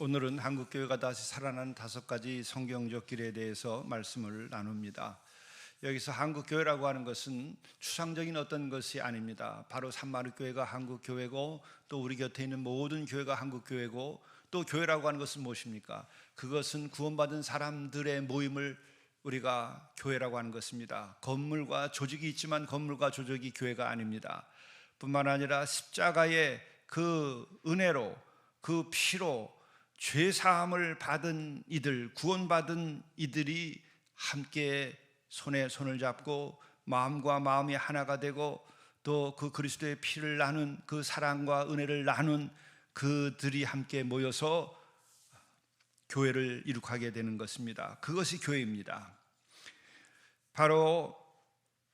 오늘은 한국교회가 다시 살아난 5가지 성경적 길에 대해서 말씀을 나눕니다. 여기서 한국교회라고 하는 것은 추상적인 어떤 것이 아닙니다. 바로 산마르교회가 한국교회고, 또 우리 곁에 있는 모든 교회가 한국교회고, 또 교회라고 하는 것은 무엇입니까? 그것은 구원받은 사람들의 모임을 우리가 교회라고 하는 것입니다. 건물과 조직이 있지만 건물과 조직이 교회가 아닙니다. 뿐만 아니라 십자가의 그 은혜로, 그 피로 죄사함을 받은 이들, 구원받은 이들이 함께 손에 손을 잡고 마음과 마음이 하나가 되고, 또 그 그리스도의 피를 나눈, 그 사랑과 은혜를 나눈 그들이 함께 모여서 교회를 이룩하게 되는 것입니다. 그것이 교회입니다. 바로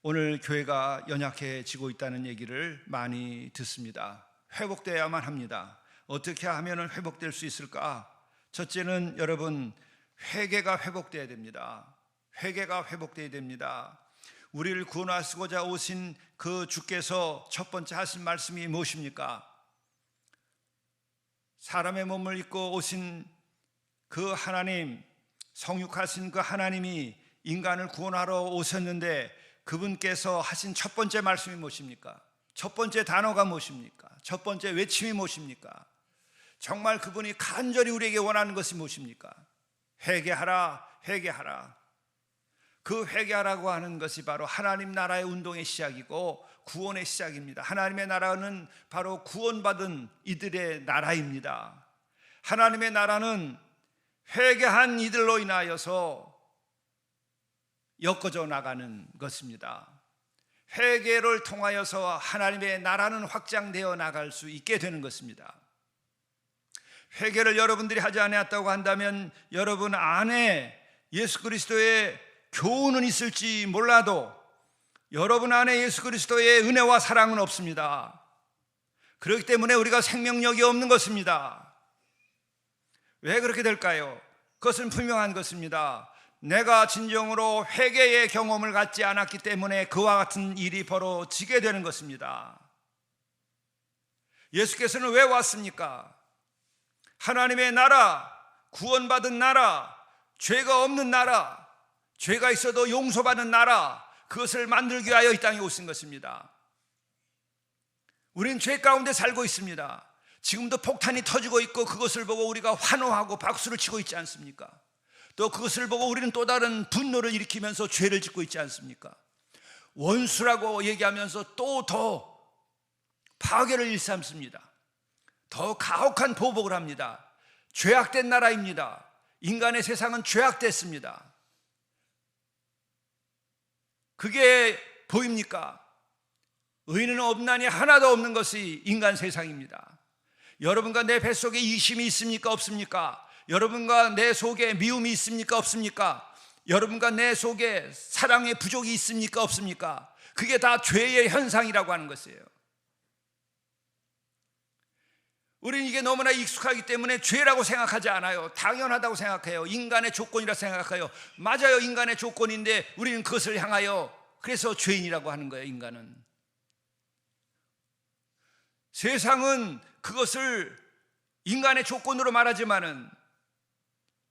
오늘 교회가 연약해지고 있다는 얘기를 많이 듣습니다. 회복되어야만 합니다. 어떻게 하면 회복될 수 있을까? 첫째는 여러분, 회개가 회복되어야 됩니다. 회개가 회복되어야 됩니다. 우리를 구원하시고자 오신 그 주께서 첫 번째 하신 말씀이 무엇입니까? 사람의 몸을 입고 오신 그 하나님, 성육하신 그 하나님이 인간을 구원하러 오셨는데, 그분께서 하신 첫 번째 말씀이 무엇입니까? 첫 번째 단어가 무엇입니까? 첫 번째 외침이 무엇입니까? 정말 그분이 간절히 우리에게 원하는 것이 무엇입니까? 회개하라, 회개하라. 그 회개하라고 하는 것이 바로 하나님 나라의 운동의 시작이고 구원의 시작입니다. 하나님의 나라는 바로 구원받은 이들의 나라입니다. 하나님의 나라는 회개한 이들로 인하여서 엮어져 나가는 것입니다. 회개를 통하여서 하나님의 나라는 확장되어 나갈 수 있게 되는 것입니다. 회개를 여러분들이 하지 않았다고 한다면 여러분 안에 예수 그리스도의 교훈은 있을지 몰라도 여러분 안에 예수 그리스도의 은혜와 사랑은 없습니다. 그렇기 때문에 우리가 생명력이 없는 것입니다. 왜 그렇게 될까요? 그것은 분명한 것입니다. 내가 진정으로 회개의 경험을 갖지 않았기 때문에 그와 같은 일이 벌어지게 되는 것입니다. 예수께서는 왜 왔습니까? 하나님의 나라, 구원받은 나라, 죄가 없는 나라, 죄가 있어도 용서받는 나라, 그것을 만들기 위하여 이 땅에 오신 것입니다. 우리는 죄 가운데 살고 있습니다. 지금도 폭탄이 터지고 있고 그것을 보고 우리가 환호하고 박수를 치고 있지 않습니까? 또 그것을 보고 우리는 또 다른 분노를 일으키면서 죄를 짓고 있지 않습니까? 원수라고 얘기하면서 또 더 파괴를 일삼습니다. 더 가혹한 보복을 합니다. 죄악된 나라입니다. 인간의 세상은 죄악됐습니다. 그게 보입니까? 의인은 없나니 하나도 없는 것이 인간 세상입니다. 여러분과 내 뱃속에 이심이 있습니까? 없습니까? 여러분과 내 속에 미움이 있습니까? 없습니까? 여러분과 내 속에 사랑의 부족이 있습니까? 없습니까? 그게 다 죄의 현상이라고 하는 것이에요. 우리는 이게 너무나 익숙하기 때문에 죄라고 생각하지 않아요. 당연하다고 생각해요. 인간의 조건이라 생각해요. 맞아요, 인간의 조건인데 우리는 그것을 향하여 그래서 죄인이라고 하는 거예요. 인간은, 세상은 그것을 인간의 조건으로 말하지만은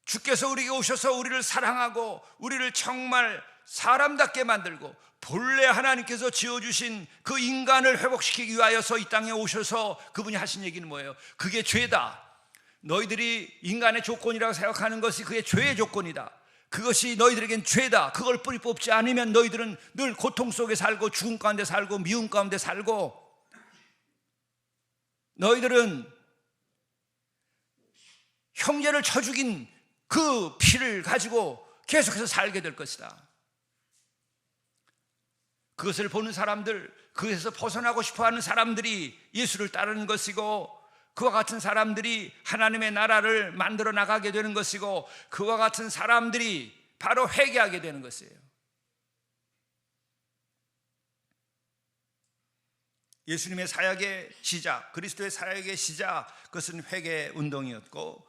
주께서 우리에게 오셔서 우리를 사랑하고 우리를 정말 사람답게 만들고 본래 하나님께서 지어주신 그 인간을 회복시키기 위하여서 이 땅에 오셔서 그분이 하신 얘기는 뭐예요? 그게 죄다. 너희들이 인간의 조건이라고 생각하는 것이 그게 죄의 조건이다. 그것이 너희들에겐 죄다. 그걸 뿌리 뽑지 않으면 너희들은 늘 고통 속에 살고 죽음 가운데 살고 미움 가운데 살고 너희들은 형제를 쳐 죽인 그 피를 가지고 계속해서 살게 될 것이다. 그것을 보는 사람들, 그것에서 벗어나고 싶어하는 사람들이 예수를 따르는 것이고, 그와 같은 사람들이 하나님의 나라를 만들어 나가게 되는 것이고, 그와 같은 사람들이 바로 회개하게 되는 것이에요. 예수님의 사역의 시작, 그리스도의 사역의 시작, 그것은 회개 운동이었고,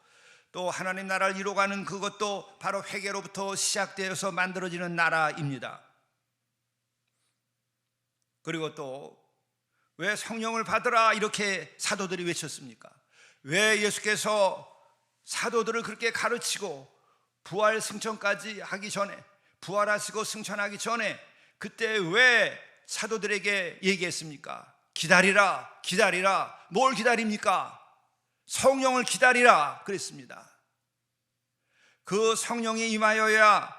또 하나님 나라를 이루어가는 그것도 바로 회개로부터 시작되어서 만들어지는 나라입니다. 그리고 또 왜 성령을 받으라 이렇게 사도들이 외쳤습니까? 왜 예수께서 사도들을 그렇게 가르치고 부활 승천까지 하기 전에, 부활하시고 승천하기 전에 그때 왜 사도들에게 얘기했습니까? 기다리라, 기다리라. 뭘 기다립니까? 성령을 기다리라 그랬습니다. 그 성령이 임하여야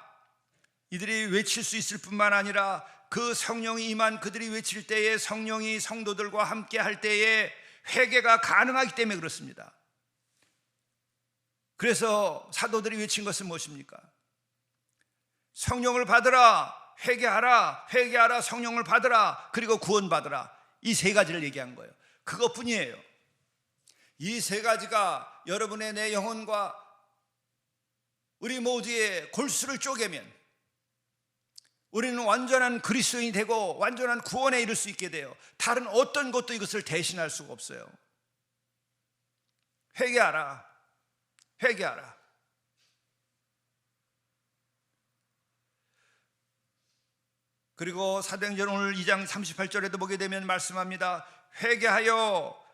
이들이 외칠 수 있을 뿐만 아니라 그 성령이 임한 그들이 외칠 때에 성령이 성도들과 함께 할 때에 회개가 가능하기 때문에 그렇습니다. 그래서 사도들이 외친 것은 무엇입니까? 성령을 받으라, 회개하라, 회개하라, 성령을 받으라, 그리고 구원받으라. 이 세 가지를 얘기한 거예요. 그것뿐이에요. 이 세 가지가 여러분의 내 영혼과 우리 모두의 골수를 쪼개면 우리는 완전한 그리스도인이 되고 완전한 구원에 이를 수 있게 돼요. 다른 어떤 것도 이것을 대신할 수가 없어요. 회개하라, 회개하라. 그리고 사도행전 오늘 2장 38절에도 보게 되면 말씀합니다. 회개하여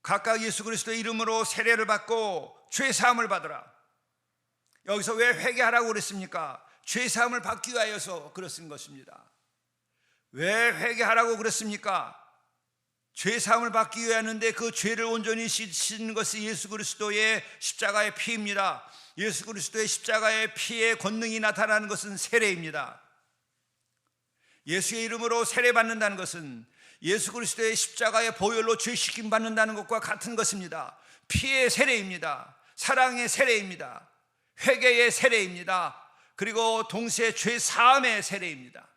각각 예수 그리스도의 이름으로 세례를 받고 죄사함을 받으라. 여기서 왜 회개하라고 그랬습니까? 죄사함을 받기 위하여서 그랬은 것입니다. 왜 회개하라고 그랬습니까? 죄사함을 받기 위하였는데 그 죄를 온전히 씻는 것이 예수 그리스도의 십자가의 피입니다. 예수 그리스도의 십자가의 피의 권능이 나타나는 것은 세례입니다. 예수의 이름으로 세례받는다는 것은 예수 그리스도의 십자가의 보혈로 죄씻김 받는다는 것과 같은 것입니다. 피의 세례입니다. 사랑의 세례입니다. 회개의 세례입니다. 그리고 동시에 죄사함의 세례입니다.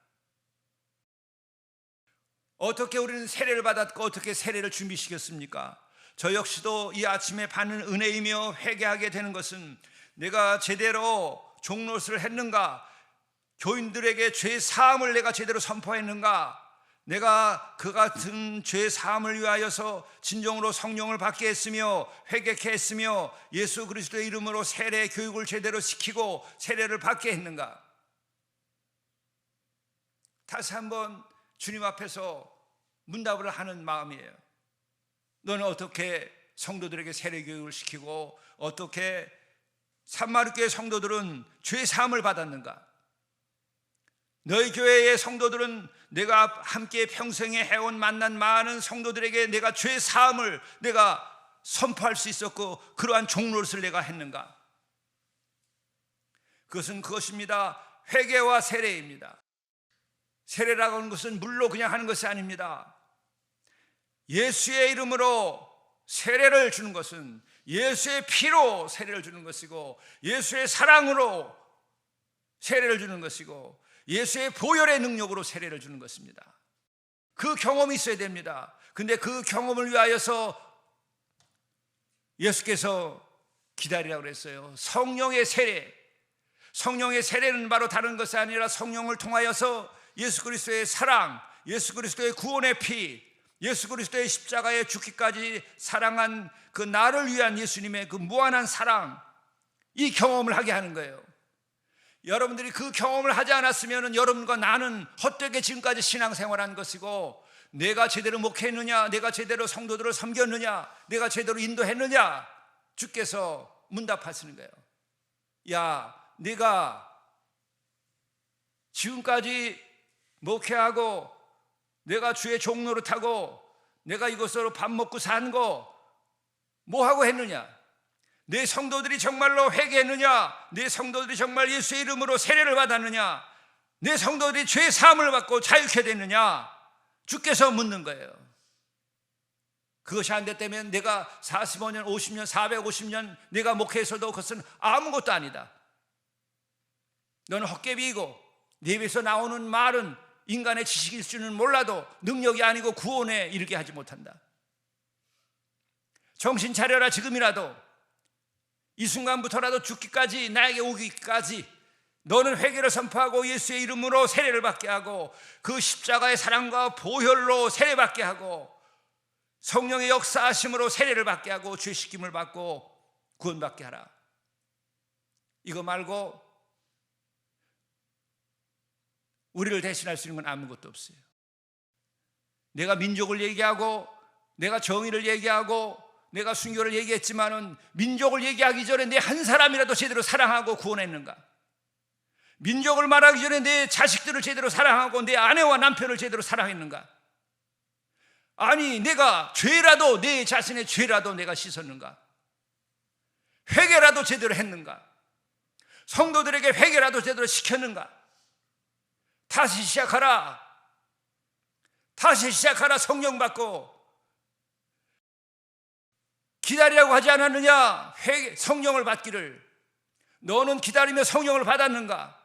어떻게 우리는 세례를 받았고 어떻게 세례를 준비시켰습니까? 저 역시도 이 아침에 받는 은혜이며 회개하게 되는 것은 내가 제대로 종로릇을 했는가, 교인들에게 죄사함을 내가 제대로 선포했는가, 내가 그 같은 죄사함을 위하여서 진정으로 성령을 받게 했으며 회개케 했으며 예수 그리스도의 이름으로 세례 교육을 제대로 시키고 세례를 받게 했는가. 다시 한번 주님 앞에서 문답을 하는 마음이에요. 너는 어떻게 성도들에게 세례 교육을 시키고 어떻게 산마르교회 성도들은 죄사함을 받았는가? 너희 교회의 성도들은 내가 함께 평생에 해온 만난 많은 성도들에게 내가 죄사함을 내가 선포할 수 있었고 그러한 종로릇을 내가 했는가? 그것은 그것입니다. 회개와 세례입니다. 세례라고 하는 것은 물로 그냥 하는 것이 아닙니다. 예수의 이름으로 세례를 주는 것은 예수의 피로 세례를 주는 것이고 예수의 사랑으로 세례를 주는 것이고 예수의 보혈의 능력으로 세례를 주는 것입니다. 그 경험이 있어야 됩니다. 근데 그 경험을 위하여서 예수께서 기다리라고 그랬어요. 성령의 세례. 성령의 세례는 바로 다른 것이 아니라 성령을 통하여서 예수 그리스도의 사랑, 예수 그리스도의 구원의 피, 예수 그리스도의 십자가에 죽기까지 사랑한 그 나를 위한 예수님의 그 무한한 사랑, 이 경험을 하게 하는 거예요. 여러분들이 그 경험을 하지 않았으면 여러분과 나는 헛되게 지금까지 신앙생활한 것이고 내가 제대로 목회했느냐, 내가 제대로 성도들을 섬겼느냐, 내가 제대로 인도했느냐, 주께서 문답하시는 거예요. 야, 네가 지금까지 목회하고 내가 주의 종노릇하고 내가 이것으로 밥 먹고 산 거 뭐하고 했느냐? 내 성도들이 정말로 회개했느냐? 내 성도들이 정말 예수의 이름으로 세례를 받았느냐? 내 성도들이 죄 사함을 받고 자유케 됐느냐? 주께서 묻는 거예요. 그것이 안 됐다면 내가 45년, 50년, 450년 내가 목회해서도 그것은 아무것도 아니다. 너는 헛개비이고 네 입에서 나오는 말은 인간의 지식일 줄은 몰라도 능력이 아니고 구원에 이르게 하지 못한다. 정신 차려라. 지금이라도 이 순간부터라도 죽기까지, 나에게 오기까지 너는 회개를 선포하고 예수의 이름으로 세례를 받게 하고 그 십자가의 사랑과 보혈로 세례받게 하고 성령의 역사하심으로 세례를 받게 하고 죄씻김을 받고 구원받게 하라. 이거 말고 우리를 대신할 수 있는 건 아무것도 없어요. 내가 민족을 얘기하고 내가 정의를 얘기하고 내가 순교를 얘기했지만은 민족을 얘기하기 전에 내 한 사람이라도 제대로 사랑하고 구원했는가? 민족을 말하기 전에 내 자식들을 제대로 사랑하고 내 아내와 남편을 제대로 사랑했는가? 아니, 내가 죄라도, 내 자신의 죄라도 내가 씻었는가? 회개라도 제대로 했는가? 성도들에게 회개라도 제대로 시켰는가? 다시 시작하라. 다시 시작하라. 성령 받고. 기다리라고 하지 않았느냐? 성령을 받기를. 너는 기다리며 성령을 받았는가?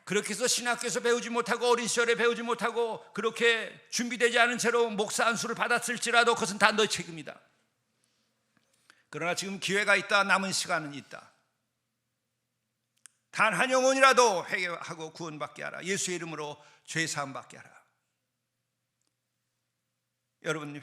그렇게 해서 신학교에서 배우지 못하고 어린 시절에 배우지 못하고 그렇게 준비되지 않은 채로 목사 안수를 받았을지라도 그것은 다 너의 책임이다. 그러나 지금 기회가 있다. 남은 시간은 있다. 단 한 영혼이라도 회개하고 구원받게 하라. 예수의 이름으로 죄사함 받게 하라. 여러분,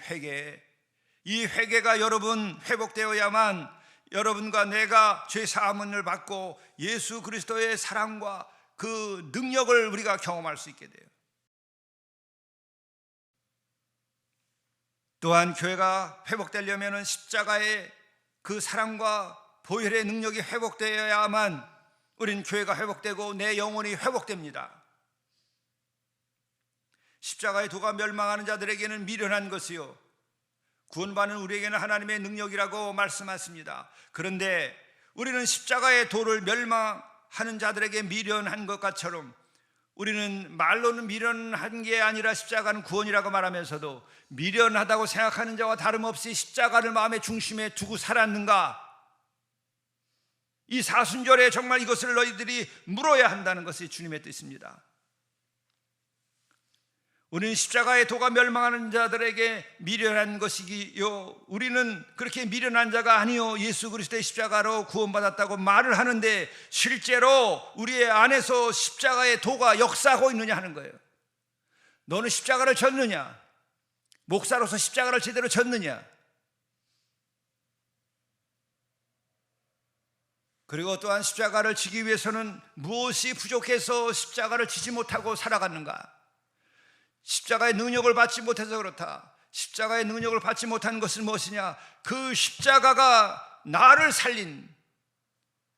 이 회개가 여러분 회복되어야만 여러분과 내가 죄사함을 받고 예수 그리스도의 사랑과 그 능력을 우리가 경험할 수 있게 돼요. 또한 교회가 회복되려면 십자가의 그 사랑과 보혈의 능력이 회복되어야만 우린 교회가 회복되고 내 영혼이 회복됩니다. 십자가의 도가 멸망하는 자들에게는 미련한 것이요 구원받는 우리에게는 하나님의 능력이라고 말씀하십니다. 그런데 우리는 십자가의 도를 멸망하는 자들에게 미련한 것처럼 우리는 말로는 미련한 게 아니라 십자가는 구원이라고 말하면서도 미련하다고 생각하는 자와 다름없이 십자가를 마음의 중심에 두고 살았는가? 이 사순절에 정말 이것을 너희들이 물어야 한다는 것이 주님의 뜻입니다. 우리는 십자가의 도가 멸망하는 자들에게 미련한 것이기요 우리는 그렇게 미련한 자가 아니요 예수 그리스도의 십자가로 구원받았다고 말을 하는데 실제로 우리의 안에서 십자가의 도가 역사하고 있느냐 하는 거예요. 너는 십자가를 졌느냐? 목사로서 십자가를 제대로 졌느냐? 그리고 또한 십자가를 지기 위해서는 무엇이 부족해서 십자가를 지지 못하고 살아갔는가? 십자가의 능력을 받지 못해서 그렇다. 십자가의 능력을 받지 못한 것은 무엇이냐? 그 십자가가 나를 살린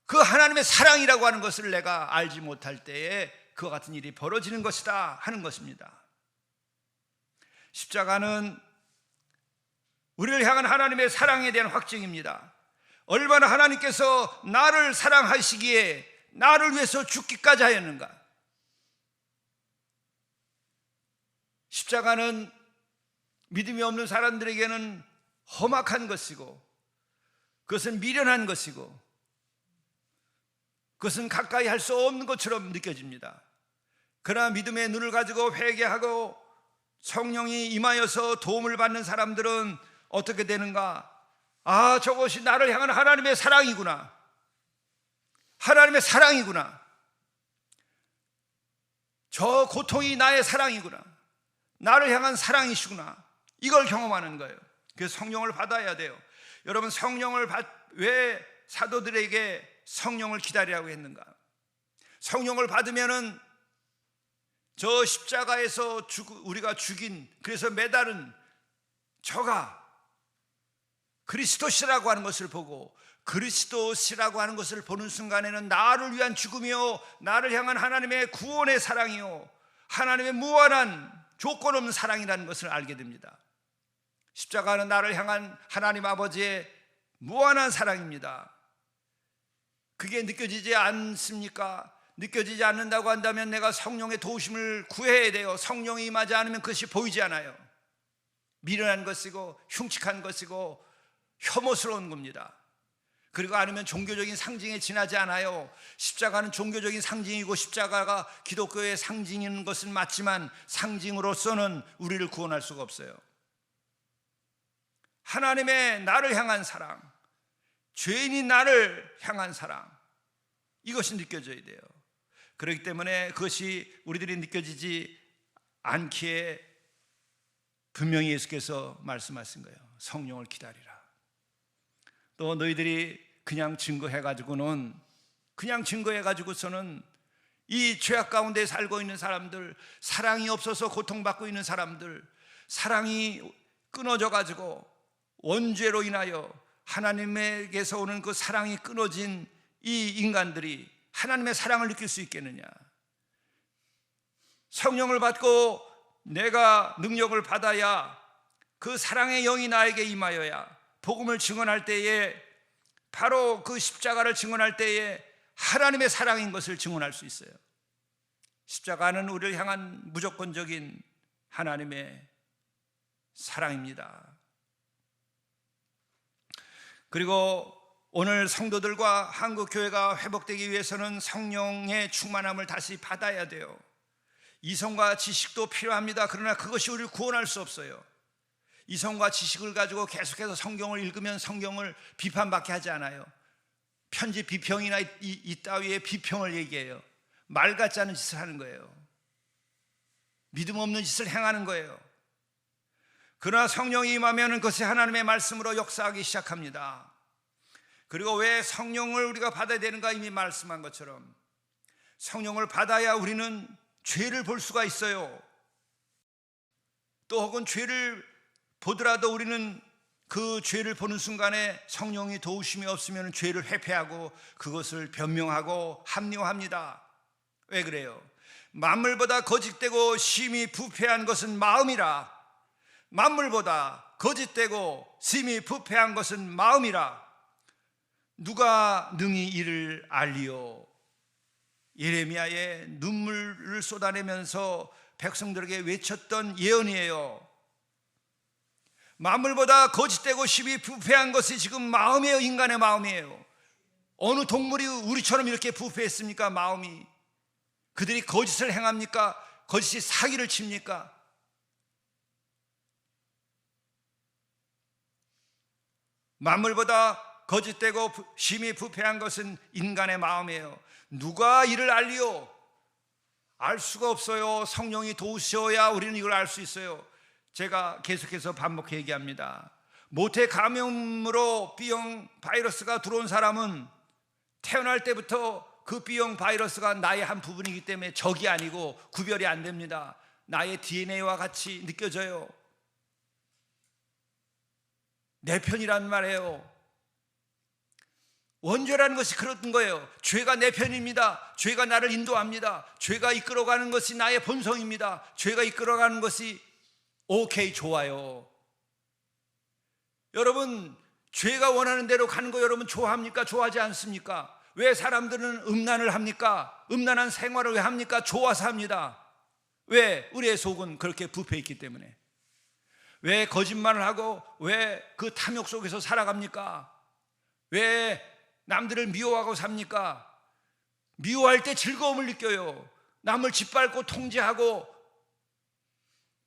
그 하나님의 사랑이라고 하는 것을 내가 알지 못할 때에 그와 같은 일이 벌어지는 것이다 하는 것입니다. 십자가는 우리를 향한 하나님의 사랑에 대한 확증입니다. 얼마나 하나님께서 나를 사랑하시기에 나를 위해서 죽기까지 하였는가? 십자가는 믿음이 없는 사람들에게는 험악한 것이고 그것은 미련한 것이고 그것은 가까이 할 수 없는 것처럼 느껴집니다. 그러나 믿음의 눈을 가지고 회개하고 성령이 임하여서 도움을 받는 사람들은 어떻게 되는가? 아, 저것이 나를 향한 하나님의 사랑이구나. 하나님의 사랑이구나. 저 고통이 나의 사랑이구나. 나를 향한 사랑이시구나. 이걸 경험하는 거예요. 그래서 성령을 받아야 돼요. 여러분, 왜 사도들에게 성령을 기다리라고 했는가? 성령을 받으면은 저 십자가에서 우리가 죽인, 그래서 매달은 저가 그리스도시라고 하는 것을 보고, 그리스도시라고 하는 것을 보는 순간에는 나를 위한 죽음이요 나를 향한 하나님의 구원의 사랑이요 하나님의 무한한 조건 없는 사랑이라는 것을 알게 됩니다. 십자가는 나를 향한 하나님 아버지의 무한한 사랑입니다. 그게 느껴지지 않습니까? 느껴지지 않는다고 한다면 내가 성령의 도우심을 구해야 돼요. 성령이 임하지 않으면 그것이 보이지 않아요. 미련한 것이고 흉측한 것이고 혐오스러운 겁니다. 그리고 아니면 종교적인 상징에 지나지 않아요. 십자가는 종교적인 상징이고 십자가가 기독교의 상징인 것은 맞지만 상징으로서는 우리를 구원할 수가 없어요. 하나님의 나를 향한 사랑, 죄인인 나를 향한 사랑, 이것이 느껴져야 돼요. 그렇기 때문에 그것이 우리들이 느껴지지 않기에 분명히 예수께서 말씀하신 거예요. 성령을 기다리라. 또 너희들이 그냥 증거해가지고서는 이 죄악 가운데 살고 있는 사람들, 사랑이 없어서 고통받고 있는 사람들, 사랑이 끊어져 가지고 원죄로 인하여 하나님에게서 오는 그 사랑이 끊어진 이 인간들이 하나님의 사랑을 느낄 수 있겠느냐? 성령을 받고 내가 능력을 받아야 그 사랑의 영이 나에게 임하여야 복음을 증언할 때에, 바로 그 십자가를 증언할 때에 하나님의 사랑인 것을 증언할 수 있어요. 십자가는 우리를 향한 무조건적인 하나님의 사랑입니다. 그리고 오늘 성도들과 한국교회가 회복되기 위해서는 성령의 충만함을 다시 받아야 돼요. 이성과 지식도 필요합니다. 그러나 그것이 우리를 구원할 수 없어요. 이성과 지식을 가지고 계속해서 성경을 읽으면 성경을 비판받게 하지 않아요. 편집 비평이나 이따위의 비평을 얘기해요. 말 같지 않은 짓을 하는 거예요. 믿음 없는 짓을 행하는 거예요. 그러나 성령이 임하면 그것이 하나님의 말씀으로 역사하기 시작합니다. 그리고 왜 성령을 우리가 받아야 되는가, 이미 말씀한 것처럼 성령을 받아야 우리는 죄를 볼 수가 있어요. 또 혹은 죄를 보더라도 우리는 그 죄를 보는 순간에 성령이 도우심이 없으면 죄를 회피하고 그것을 변명하고 합리화합니다. 왜 그래요? 만물보다 거짓되고 심히 부패한 것은 마음이라. 만물보다 거짓되고 심히 부패한 것은 마음이라. 누가 능히 이를 알리요? 예레미야의 눈물을 쏟아내면서 백성들에게 외쳤던 예언이에요. 만물보다 거짓되고 심히 부패한 것이 지금 마음이에요. 인간의 마음이에요. 어느 동물이 우리처럼 이렇게 부패했습니까? 마음이. 그들이 거짓을 행합니까? 거짓이 사기를 칩니까? 만물보다 거짓되고 심히 부패한 것은 인간의 마음이에요. 누가 이를 알리요? 알 수가 없어요. 성령이 도우셔야 우리는 이걸 알 수 있어요. 제가 계속해서 반복해 얘기합니다. 모태 감염으로 B형 바이러스가 들어온 사람은 태어날 때부터 그 B형 바이러스가 나의 한 부분이기 때문에 적이 아니고 구별이 안 됩니다. 나의 DNA와 같이 느껴져요. 내 편이란 말이에요. 원죄라는 것이 그런 거예요. 죄가 내 편입니다. 죄가 나를 인도합니다. 죄가 이끌어가는 것이 나의 본성입니다. 죄가 이끌어가는 것이 오케이, 좋아요. 여러분, 죄가 원하는 대로 가는 거 여러분 좋아합니까? 좋아하지 않습니까? 왜 사람들은 음란을 합니까? 음란한 생활을 왜 합니까? 좋아서 합니다. 왜? 우리의 속은 그렇게 부패 있기 때문에. 왜 거짓말을 하고 왜 그 탐욕 속에서 살아갑니까? 왜 남들을 미워하고 삽니까? 미워할 때 즐거움을 느껴요. 남을 짓밟고 통제하고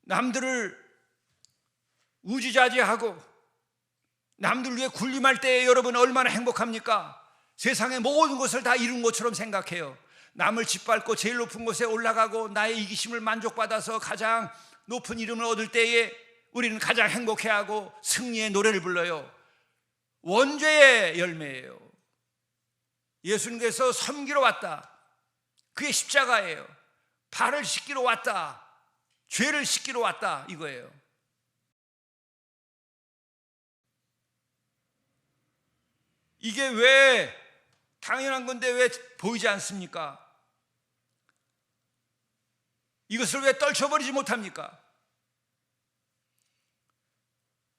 남들을 우지자지하고 남들 위해 군림할 때 여러분 얼마나 행복합니까? 세상의 모든 것을 다 이룬 것처럼 생각해요. 남을 짓밟고 제일 높은 곳에 올라가고 나의 이기심을 만족받아서 가장 높은 이름을 얻을 때에 우리는 가장 행복해하고 승리의 노래를 불러요. 원죄의 열매예요. 예수님께서 섬기러 왔다. 그게 십자가예요. 발을 씻기러 왔다. 죄를 씻기러 왔다, 이거예요. 이게 왜 당연한 건데 왜 보이지 않습니까? 이것을 왜 떨쳐버리지 못합니까?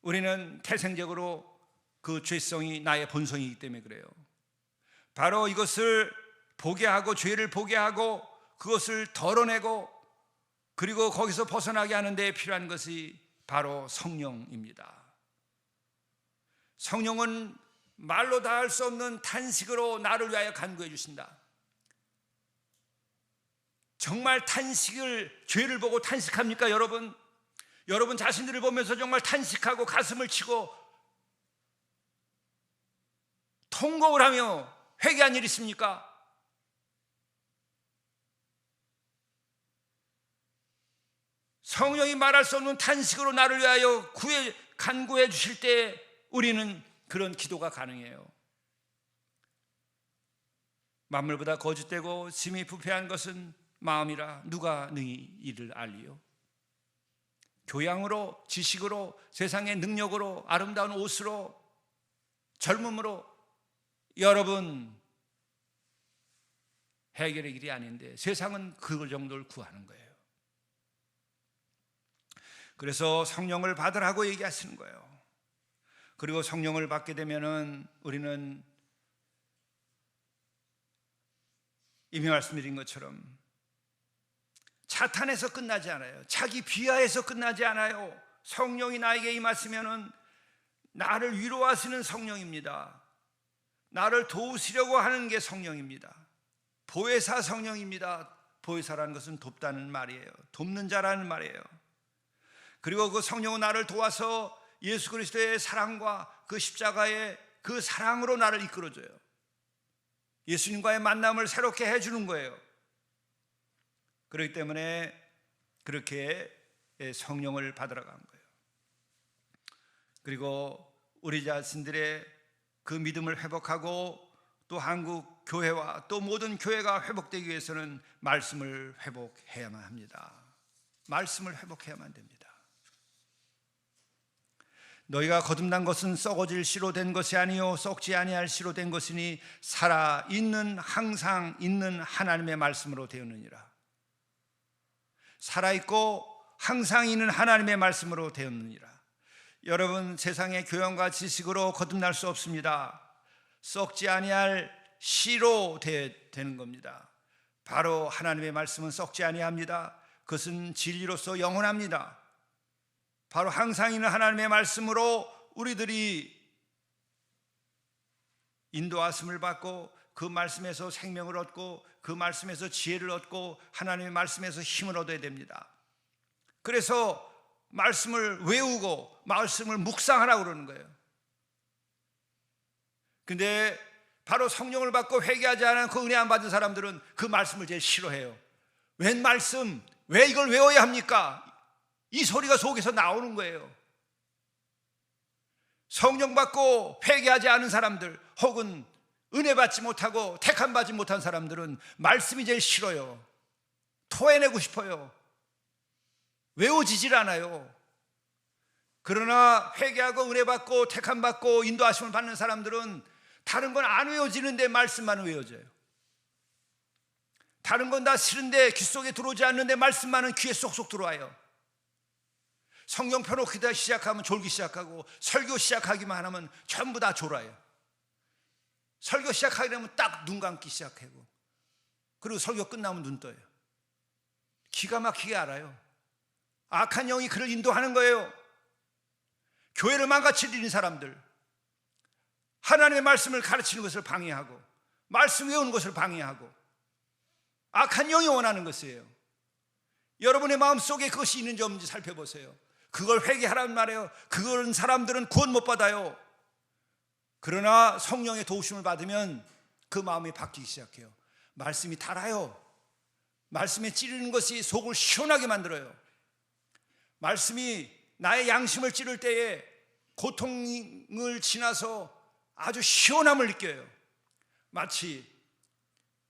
우리는 태생적으로 그 죄성이 나의 본성이기 때문에 그래요. 바로 이것을 보게 하고 죄를 보게 하고 그것을 덜어내고 그리고 거기서 벗어나게 하는 데 필요한 것이 바로 성령입니다. 성령은 말로 다 할 수 없는 탄식으로 나를 위하여 간구해 주신다. 정말 죄를 보고 탄식합니까, 여러분? 여러분 자신들을 보면서 정말 탄식하고 가슴을 치고 통곡을 하며 회개한 일 있습니까? 성령이 말할 수 없는 탄식으로 나를 위하여 간구해 주실 때 우리는 그런 기도가 가능해요. 만물보다 거짓되고 심히 부패한 것은 마음이라 누가 능히 이를 알리요? 교양으로, 지식으로, 세상의 능력으로, 아름다운 옷으로, 젊음으로 여러분 해결의 길이 아닌데 세상은 그 정도를 구하는 거예요. 그래서 성령을 받으라고 얘기하시는 거예요. 그리고 성령을 받게 되면은 우리는 이미 말씀드린 것처럼 자탄에서 끝나지 않아요. 자기 비하에서 끝나지 않아요. 성령이 나에게 임하시면은 나를 위로하시는 성령입니다. 나를 도우시려고 하는 게 성령입니다. 보혜사 성령입니다. 보혜사라는 것은 돕다는 말이에요. 돕는 자라는 말이에요. 그리고 그 성령은 나를 도와서 예수 그리스도의 사랑과 그 십자가의 그 사랑으로 나를 이끌어줘요. 예수님과의 만남을 새롭게 해주는 거예요. 그렇기 때문에 그렇게 성령을 받으러 간 거예요. 그리고 우리 자신들의 그 믿음을 회복하고 또 한국 교회와 또 모든 교회가 회복되기 위해서는 말씀을 회복해야만 합니다. 말씀을 회복해야만 됩니다. 너희가 거듭난 것은 썩어질 씨로 된 것이 아니요 썩지 아니할 씨로 된 것이니 살아있는 항상 있는 하나님의 말씀으로 되었느니라. 살아있고 항상 있는 하나님의 말씀으로 되었느니라. 여러분, 세상의 교양과 지식으로 거듭날 수 없습니다. 썩지 아니할 씨로 되는 겁니다. 바로 하나님의 말씀은 썩지 아니합니다. 그것은 진리로서 영원합니다. 바로 항상 있는 하나님의 말씀으로 우리들이 인도하심을 받고 그 말씀에서 생명을 얻고 그 말씀에서 지혜를 얻고 하나님의 말씀에서 힘을 얻어야 됩니다. 그래서 말씀을 외우고 말씀을 묵상하라고 그러는 거예요. 근데 바로 성령을 받고 회개하지 않은 그 은혜 안 받은 사람들은 그 말씀을 제일 싫어해요. 웬 말씀? 왜 이걸 외워야 합니까? 이 소리가 속에서 나오는 거예요. 성령 받고 회개하지 않은 사람들 혹은 은혜 받지 못하고 택함 받지 못한 사람들은 말씀이 제일 싫어요. 토해내고 싶어요. 외워지질 않아요. 그러나 회개하고 은혜 받고 택함 받고 인도하심을 받는 사람들은 다른 건 안 외워지는데 말씀만 외워져요. 다른 건 다 싫은데 귀 속에 들어오지 않는데 말씀만은 귀에 쏙쏙 들어와요. 성경 펴놓기 시작하면 졸기 시작하고 설교 시작하기만 하면 전부 다 졸아요. 설교 시작하게 되면 딱 눈 감기 시작하고 그리고 설교 끝나면 눈 떠요. 기가 막히게 알아요. 악한 영이 그를 인도하는 거예요. 교회를 망가뜨리는 사람들, 하나님의 말씀을 가르치는 것을 방해하고 말씀 외우는 것을 방해하고 악한 영이 원하는 것이에요. 여러분의 마음속에 그것이 있는지 없는지 살펴보세요. 그걸 회개하라는 말이에요. 그런 사람들은 구원 못 받아요. 그러나 성령의 도우심을 받으면 그 마음이 바뀌기 시작해요. 말씀이 달아요. 말씀에 찌르는 것이 속을 시원하게 만들어요. 말씀이 나의 양심을 찌를 때에 고통을 지나서 아주 시원함을 느껴요. 마치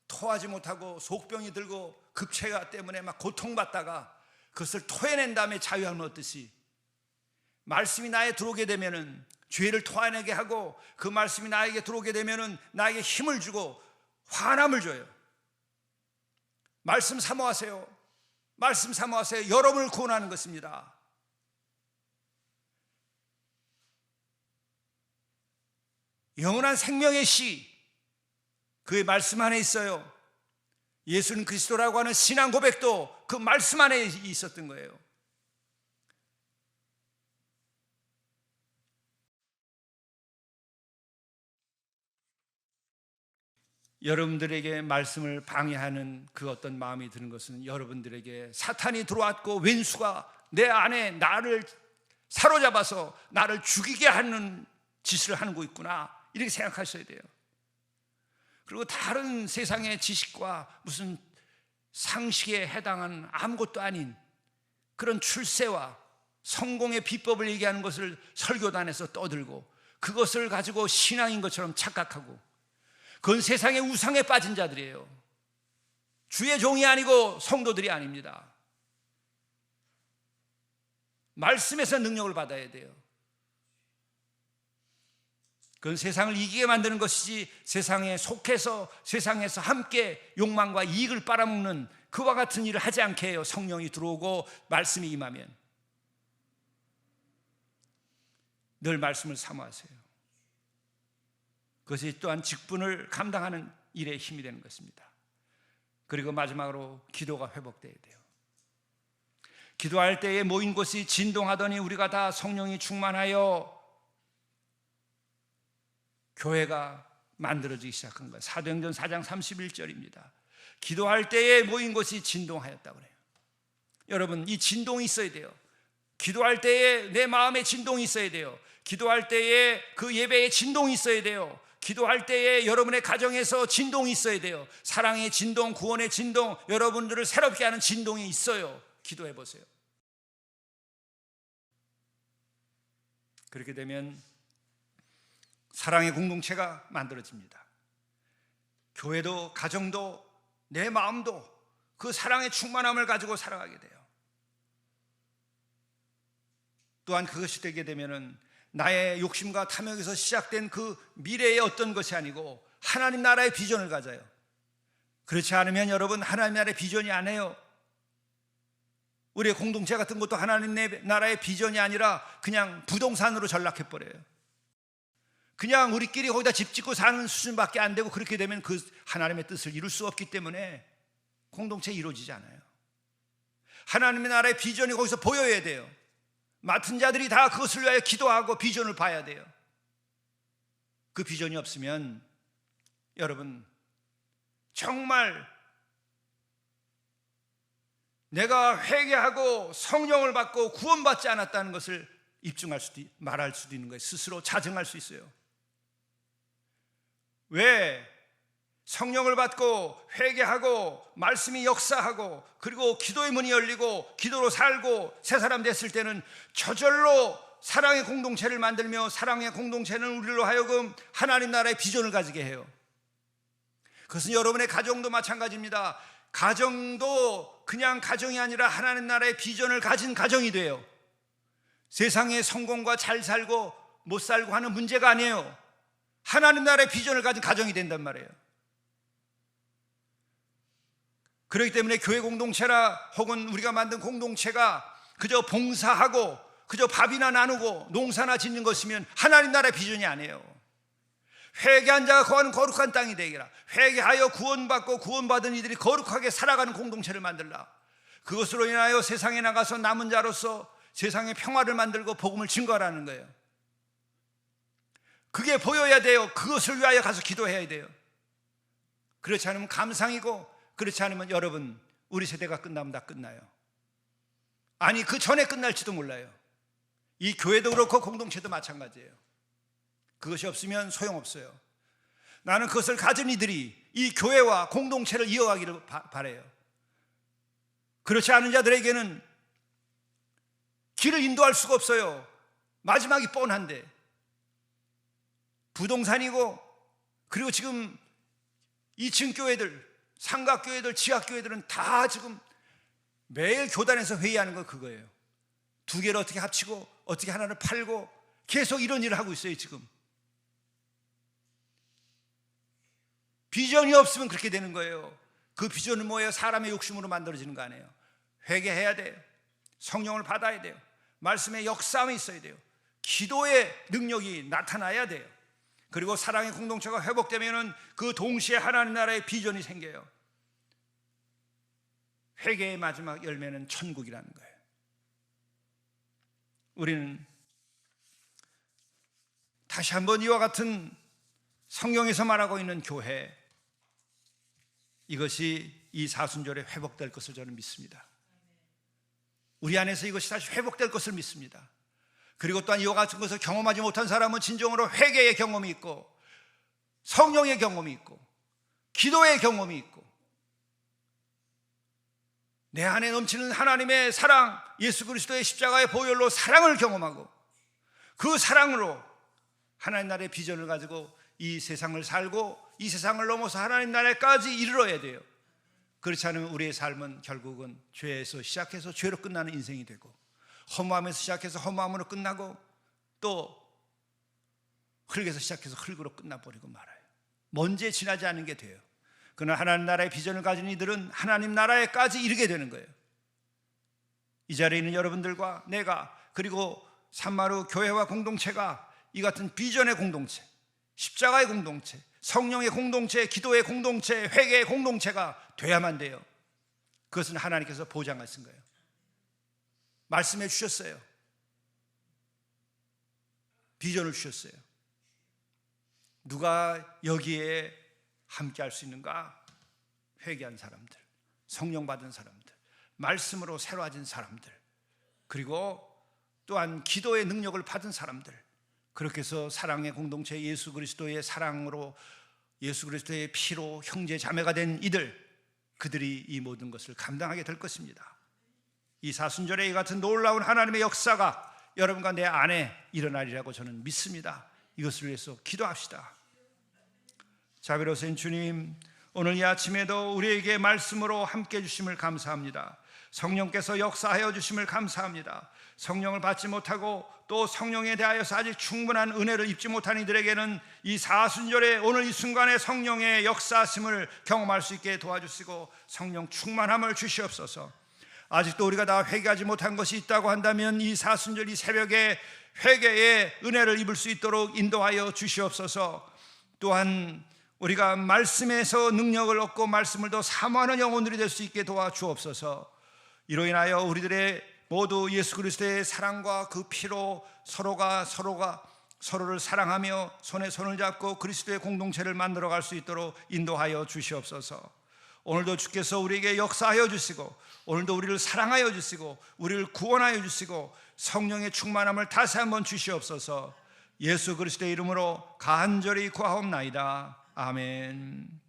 토하지 못하고 속병이 들고 급체가 때문에 막 고통받다가 그것을 토해낸 다음에 자유함을 얻듯이 말씀이 나에 들어오게 되면은 죄를 토해내게 하고 그 말씀이 나에게 들어오게 되면은 나에게 힘을 주고 환함을 줘요. 말씀 사모하세요. 말씀 사모하세요. 여러분을 구원하는 것입니다. 영원한 생명의 씨, 그의 말씀 안에 있어요. 예수는 그리스도라고 하는 신앙 고백도 그 말씀 안에 있었던 거예요. 여러분들에게 말씀을 방해하는 그 어떤 마음이 드는 것은 여러분들에게 사탄이 들어왔고 왼수가 내 안에 나를 사로잡아서 나를 죽이게 하는 짓을 하는 거 있구나, 이렇게 생각하셔야 돼요. 그리고 다른 세상의 지식과 무슨 상식에 해당하는 아무것도 아닌 그런 출세와 성공의 비법을 얘기하는 것을 설교단에서 떠들고 그것을 가지고 신앙인 것처럼 착각하고, 그건 세상의 우상에 빠진 자들이에요. 주의 종이 아니고 성도들이 아닙니다. 말씀에서 능력을 받아야 돼요. 그건 세상을 이기게 만드는 것이지, 세상에 속해서 세상에서 함께 욕망과 이익을 빨아먹는 그와 같은 일을 하지 않게 해요. 성령이 들어오고 말씀이 임하면 늘 말씀을 사모하세요. 그것이 또한 직분을 감당하는 일에 힘이 되는 것입니다. 그리고 마지막으로 기도가 회복되어야 돼요. 기도할 때에 모인 곳이 진동하더니 우리가 다 성령이 충만하여 교회가 만들어지기 시작한 거예요. 사도행전 4장 31절입니다. 기도할 때에 모인 곳이 진동하였다고 그래요. 여러분, 이 진동이 있어야 돼요. 기도할 때에 내 마음에 진동이 있어야 돼요. 기도할 때에 그 예배에 진동이 있어야 돼요. 기도할 때에 여러분의 가정에서 진동이 있어야 돼요. 사랑의 진동, 구원의 진동, 여러분들을 새롭게 하는 진동이 있어요. 기도해 보세요. 그렇게 되면 사랑의 공동체가 만들어집니다. 교회도 가정도 내 마음도 그 사랑의 충만함을 가지고 살아가게 돼요. 또한 그것이 되게 되면은 나의 욕심과 탐욕에서 시작된 그 미래의 어떤 것이 아니고 하나님 나라의 비전을 가져요. 그렇지 않으면 여러분, 하나님 나라의 비전이 아니에요. 우리의 공동체 같은 것도 하나님 나라의 비전이 아니라 그냥 부동산으로 전락해버려요. 그냥 우리끼리 거기다 집 짓고 사는 수준밖에 안 되고, 그렇게 되면 그 하나님의 뜻을 이룰 수 없기 때문에 공동체 이루어지지 않아요. 하나님의 나라의 비전이 거기서 보여야 돼요. 맡은 자들이 다 그것을 위하여 기도하고 비전을 봐야 돼요. 그 비전이 없으면 여러분, 정말 내가 회개하고 성령을 받고 구원받지 않았다는 것을 입증할 수도, 말할 수도 있는 거예요. 스스로 자증할 수 있어요. 왜? 성령을 받고 회개하고 말씀이 역사하고 그리고 기도의 문이 열리고 기도로 살고 새 사람 됐을 때는 저절로 사랑의 공동체를 만들며, 사랑의 공동체는 우리로 하여금 하나님 나라의 비전을 가지게 해요. 그것은 여러분의 가정도 마찬가지입니다. 가정도 그냥 가정이 아니라 하나님 나라의 비전을 가진 가정이 돼요. 세상의 성공과 잘 살고 못 살고 하는 문제가 아니에요. 하나님 나라의 비전을 가진 가정이 된단 말이에요. 그렇기 때문에 교회 공동체나 혹은 우리가 만든 공동체가 그저 봉사하고 그저 밥이나 나누고 농사나 짓는 것이면 하나님 나라의 비전이 아니에요. 회개한 자가 거하는 거룩한 땅이 되기라. 회개하여 구원받고 구원받은 이들이 거룩하게 살아가는 공동체를 만들라. 그것으로 인하여 세상에 나가서 남은 자로서 세상의 평화를 만들고 복음을 증거하라는 거예요. 그게 보여야 돼요. 그것을 위하여 가서 기도해야 돼요. 그렇지 않으면 감상이고, 그렇지 않으면 여러분, 우리 세대가 끝나면 다 끝나요. 아니, 그 전에 끝날지도 몰라요. 이 교회도 그렇고 공동체도 마찬가지예요. 그것이 없으면 소용없어요. 나는 그것을 가진 이들이 이 교회와 공동체를 이어가기를 바라요. 그렇지 않은 자들에게는 길을 인도할 수가 없어요. 마지막이 뻔한데, 부동산이고, 그리고 지금 2층 교회들, 삼각교회들, 지하교회들은 다 지금 매일 교단에서 회의하는 건 그거예요. 두 개를 어떻게 합치고 어떻게 하나를 팔고 계속 이런 일을 하고 있어요. 지금 비전이 없으면 그렇게 되는 거예요. 그 비전은 뭐예요? 사람의 욕심으로 만들어지는 거 아니에요. 회개해야 돼요. 성령을 받아야 돼요. 말씀의 역사함이 있어야 돼요. 기도의 능력이 나타나야 돼요. 그리고 사랑의 공동체가 회복되면 그 동시에 하나님 나라의 비전이 생겨요. 회개의 마지막 열매는 천국이라는 거예요. 우리는 다시 한번 이와 같은 성경에서 말하고 있는 교회, 이것이 이 사순절에 회복될 것을 저는 믿습니다. 우리 안에서 이것이 다시 회복될 것을 믿습니다. 그리고 또한 이와 같은 것을 경험하지 못한 사람은 진정으로 회개의 경험이 있고 성령의 경험이 있고 기도의 경험이 있고 내 안에 넘치는 하나님의 사랑, 예수 그리스도의 십자가의 보혈로 사랑을 경험하고 그 사랑으로 하나님 나라의 비전을 가지고 이 세상을 살고 이 세상을 넘어서 하나님 나라까지 이르러야 돼요. 그렇지 않으면 우리의 삶은 결국은 죄에서 시작해서 죄로 끝나는 인생이 되고 허무함에서 시작해서 허무함으로 끝나고 또 흙에서 시작해서 흙으로 끝나버리고 말아요. 먼지에 지나지 않은 게 돼요. 그러나 하나님 나라의 비전을 가진 이들은 하나님 나라에까지 이르게 되는 거예요. 이 자리에 있는 여러분들과 내가, 그리고 산마루 교회와 공동체가 이 같은 비전의 공동체, 십자가의 공동체, 성령의 공동체, 기도의 공동체, 회개의 공동체가 돼야만 돼요. 그것은 하나님께서 보장하신 거예요. 말씀해 주셨어요. 비전을 주셨어요. 누가 여기에 함께 할 수 있는가? 회개한 사람들, 성령 받은 사람들, 말씀으로 새로워진 사람들, 그리고 또한 기도의 능력을 받은 사람들, 그렇게 해서 사랑의 공동체, 예수 그리스도의 사랑으로, 예수 그리스도의 피로 형제 자매가 된 이들, 그들이 이 모든 것을 감당하게 될 것입니다. 이 사순절에 이 같은 놀라운 하나님의 역사가 여러분과 내 안에 일어나리라고 저는 믿습니다. 이것을 위해서 기도합시다. 자비로우신 주님, 오늘 이 아침에도 우리에게 말씀으로 함께 해주심을 감사합니다. 성령께서 역사하여 주심을 감사합니다. 성령을 받지 못하고 또 성령에 대하여서 아직 충분한 은혜를 입지 못한 이들에게는 이 사순절에 오늘 이 순간에 성령의 역사하심을 경험할 수 있게 도와주시고 성령 충만함을 주시옵소서. 아직도 우리가 다 회개하지 못한 것이 있다고 한다면 이 사순절 이 새벽에 회개의 은혜를 입을 수 있도록 인도하여 주시옵소서. 또한 우리가 말씀에서 능력을 얻고 말씀을 더 사모하는 영혼들이 될 수 있게 도와주옵소서. 이로 인하여 우리들의 모두 예수 그리스도의 사랑과 그 피로 서로가 서로를 사랑하며 손에 손을 잡고 그리스도의 공동체를 만들어 갈 수 있도록 인도하여 주시옵소서. 오늘도 주께서 우리에게 역사하여 주시고, 오늘도 우리를 사랑하여 주시고, 우리를 구원하여 주시고, 성령의 충만함을 다시 한번 주시옵소서. 예수 그리스도의 이름으로 간절히 구하옵나이다. 아멘.